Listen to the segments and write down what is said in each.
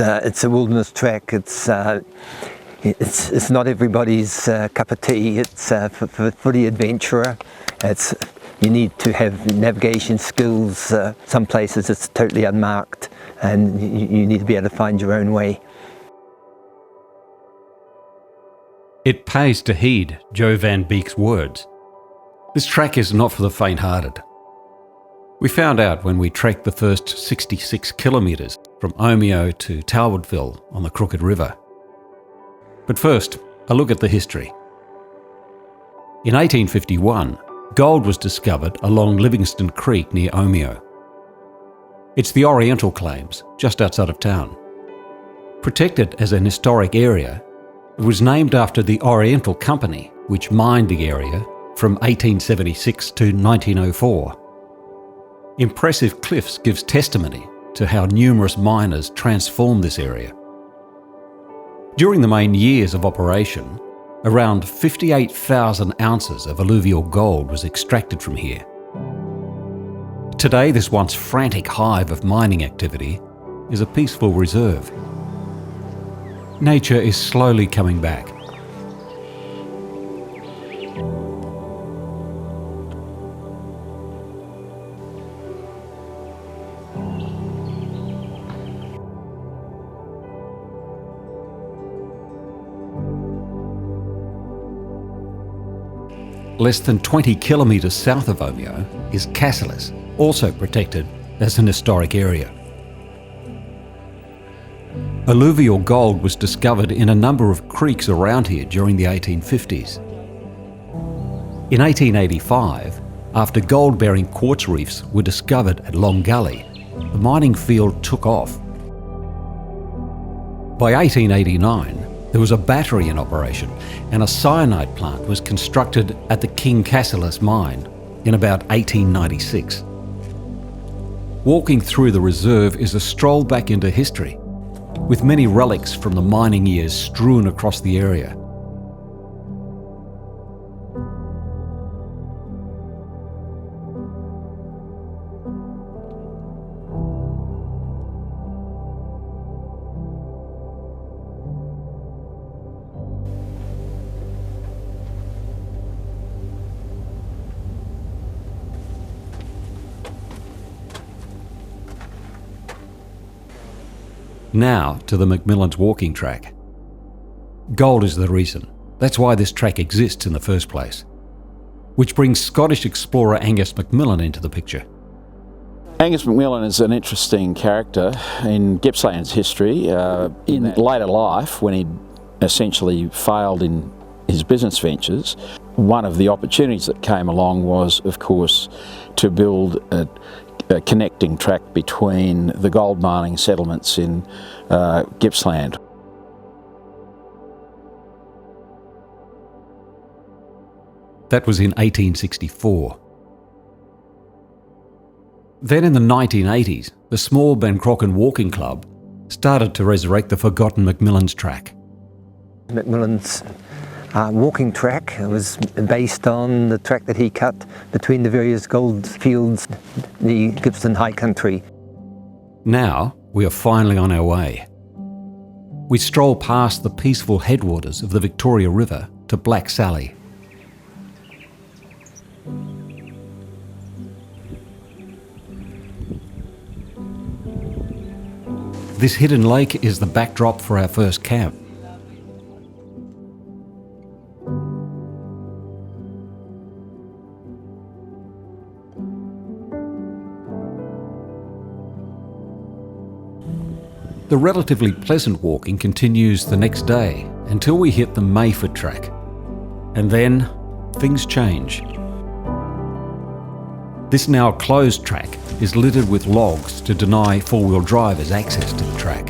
it's a wilderness track. It's not everybody's cup of tea. It's for the adventurer. You need to have navigation skills. Some places it's totally unmarked, and you need to be able to find your own way. It pays to heed Joe Van Beek's words. This track is not for the faint-hearted. We found out when we trekked the first 66 kilometres from Omeo to Talbotville on the Crooked River. But first, a look at the history. In 1851, gold was discovered along Livingston Creek near Omeo. It's the Oriental claims, just outside of town. Protected as an historic area, it was named after the Oriental Company, which mined the area from 1876 to 1904. Impressive cliffs gives testimony to how numerous miners transformed this area. During the main years of operation, around 58,000 ounces of alluvial gold was extracted from here. Today, this once frantic hive of mining activity is a peaceful reserve. Nature is slowly coming back. Less than 20 kilometres south of Omeo is Cassilis, also protected as an historic area. Alluvial gold was discovered in a number of creeks around here during the 1850s. In 1885, after gold-bearing quartz reefs were discovered at Long Gully, the mining field took off. By 1889, there was a battery in operation and a cyanide plant was constructed at the King Cassilis mine in about 1896. Walking through the reserve is a stroll back into history, with many relics from the mining years strewn across the area. Now to the McMillans Walking Track. Gold is the reason. That's why this track exists in the first place. Which brings Scottish explorer Angus McMillan into the picture. Angus McMillan is an interesting character in Gippsland's history. In later life, when he essentially failed in his business ventures, one of the opportunities that came along was, of course, to build a connecting track between the gold mining settlements in Gippsland. That was in 1864. Then in the 1980s, the small Ben Cruachan Walking Club started to resurrect the forgotten McMillan's track. McMillan's walking track was based on the track that he cut between the various goldfields, the Gippsland High Country. Now we are finally on our way. We stroll past the peaceful headwaters of the Victoria River to Black Sally. This hidden lake is the backdrop for our first camp. The relatively pleasant walking continues the next day until we hit the Mayford track. And then things change. This now closed track is littered with logs to deny four-wheel drivers access to the track.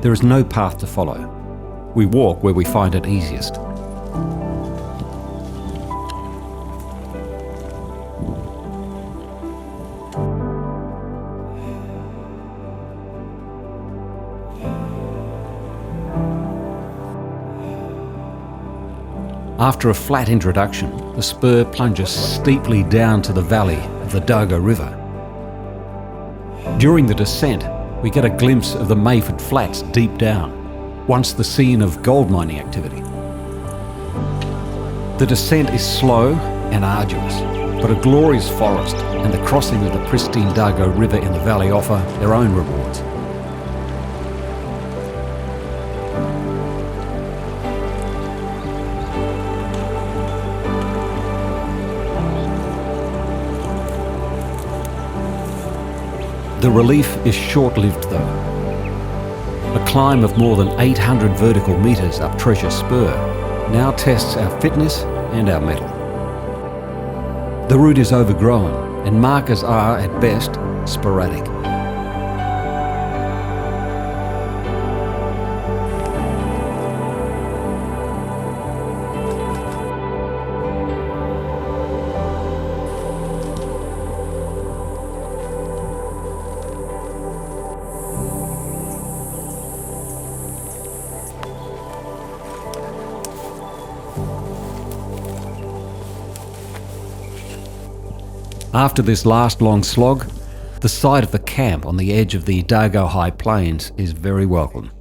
There is no path to follow. We walk where we find it easiest. After a flat introduction, the spur plunges steeply down to the valley of the Dargo River. During the descent, we get a glimpse of the Mayford Flats deep down, once the scene of gold mining activity. The descent is slow and arduous, but a glorious forest and the crossing of the pristine Dargo River in the valley offer their own rewards. The relief is short-lived though. A climb of more than 800 vertical metres up Treasure Spur now tests our fitness and our mettle. The route is overgrown and markers are, at best, sporadic. After this last long slog, the sight of the camp on the edge of the Dargo High Plains is very welcome.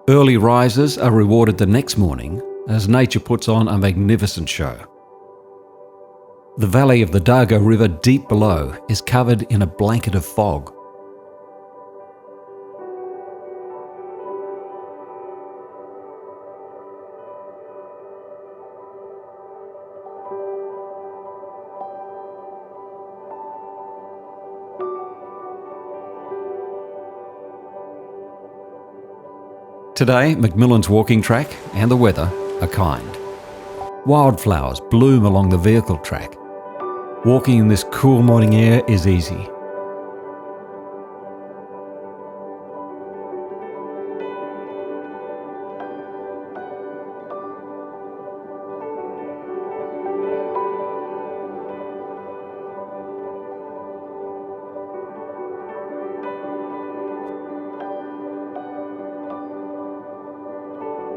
Early risers are rewarded the next morning as nature puts on a magnificent show. The valley of the Dargo River deep below is covered in a blanket of fog. Today, McMillans Walking Track and the weather are kind. Wildflowers bloom along the vehicle track. Walking in this cool morning air is easy.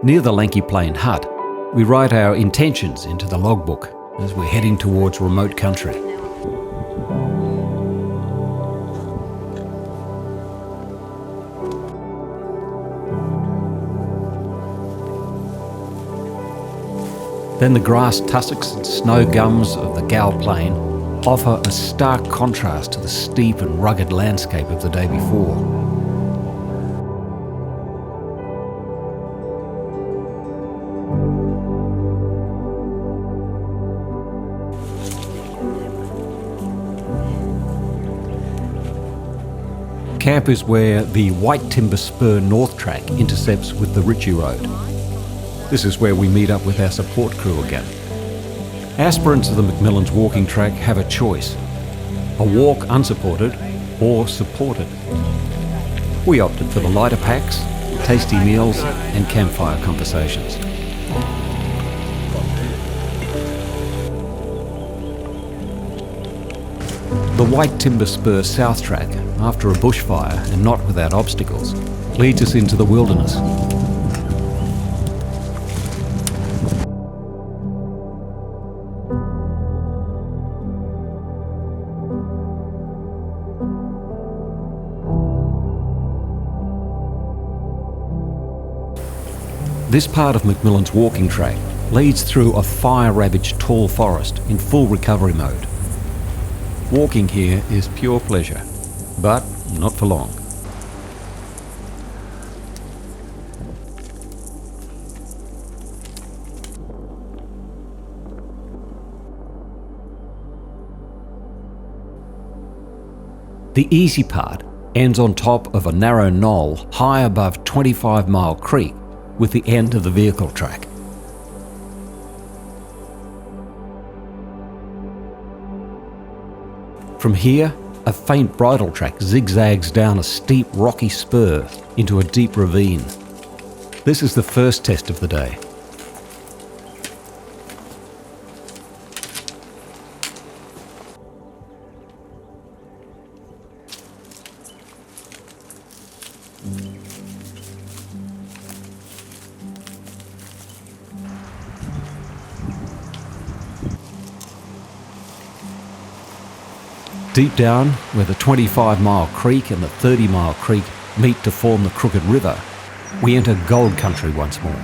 Near the Lanky Plain hut, we write our intentions into the logbook as we're heading towards remote country. Then the grass tussocks and snow gums of the Gow Plain offer a stark contrast to the steep and rugged landscape of the day before. Camp is where the White Timber Spur North Track intercepts with the Ritchie Road. This is where we meet up with our support crew again. Aspirants of the McMillans Walking Track have a choice: a walk unsupported or supported. We opted for the lighter packs, tasty meals and campfire conversations. The White Timber Spur South Track, after a bushfire and not without obstacles, leads us into the wilderness. This part of McMillans Walking Track leads through a fire-ravaged tall forest in full recovery mode. Walking here is pure pleasure, but not for long. The easy part ends on top of a narrow knoll high above 25 Mile Creek with the end of the vehicle track. From here, a faint bridle track zigzags down a steep rocky spur into a deep ravine. This is the first test of the day. Deep down, where the 25-mile creek and the 30-mile creek meet to form the Crooked River, we enter gold country once more.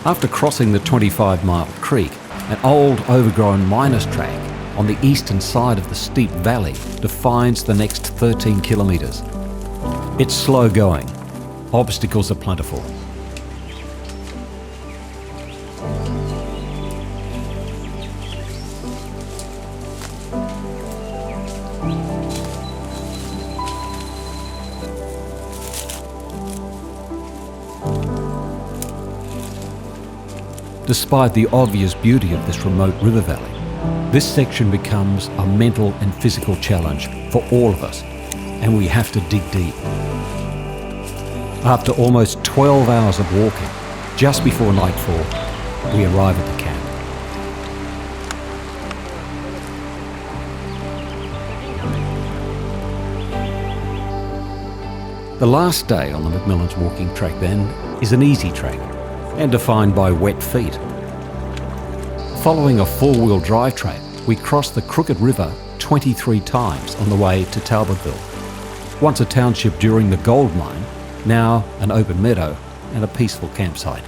After crossing the 25-mile creek, an old overgrown miners track on the eastern side of the steep valley defines the next 13 kilometres. It's slow going. Obstacles are plentiful. Despite the obvious beauty of this remote river valley, this section becomes a mental and physical challenge for all of us, and we have to dig deep. After almost 12 hours of walking, just before nightfall, we arrive at the camp. The last day on the McMillans Walking Track then is an easy track, and defined by wet feet. Following a four-wheel drive track, we crossed the Crooked River 23 times on the way to Talbotville, once a township during the gold mine, now an open meadow and a peaceful campsite.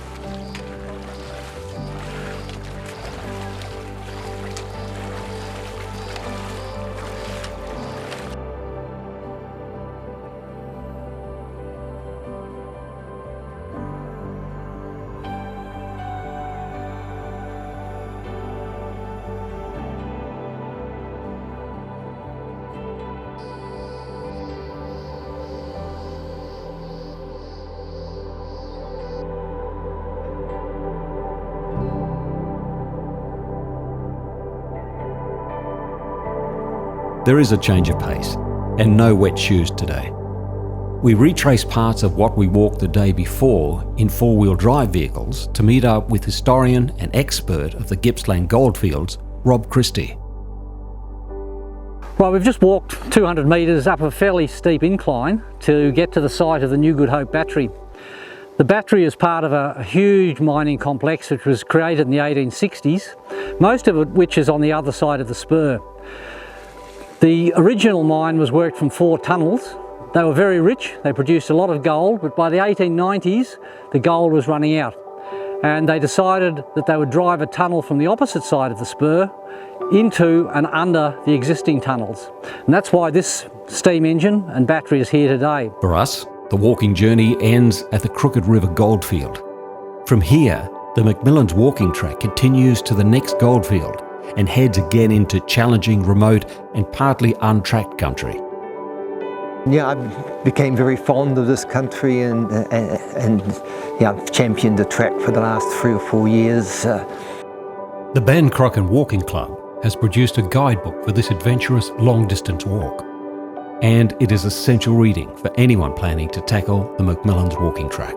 There is a change of pace, and no wet shoes today. We retrace parts of what we walked the day before in four-wheel drive vehicles to meet up with historian and expert of the Gippsland goldfields, Rob Christie. Well, we've just walked 200 metres up a fairly steep incline to get to the site of the New Good Hope battery. The battery is part of a huge mining complex which was created in the 1860s, most of it which is on the other side of the Spur. The original mine was worked from 4 tunnels. They were very rich, they produced a lot of gold, but by the 1890s the gold was running out, and they decided that they would drive a tunnel from the opposite side of the Spur into and under the existing tunnels. And that's why this steam engine and battery is here today. For us, the walking journey ends at the Crooked River goldfield. From here, the McMillans Walking Track continues to the next goldfield and heads again into challenging, remote and partly untracked country. Yeah, I became very fond of this country and yeah, I've championed the track for the last 3 or 4 years. The Ben Cruachan Walking Club has produced a guidebook for this adventurous long-distance walk, and it is essential reading for anyone planning to tackle the McMillans Walking Track.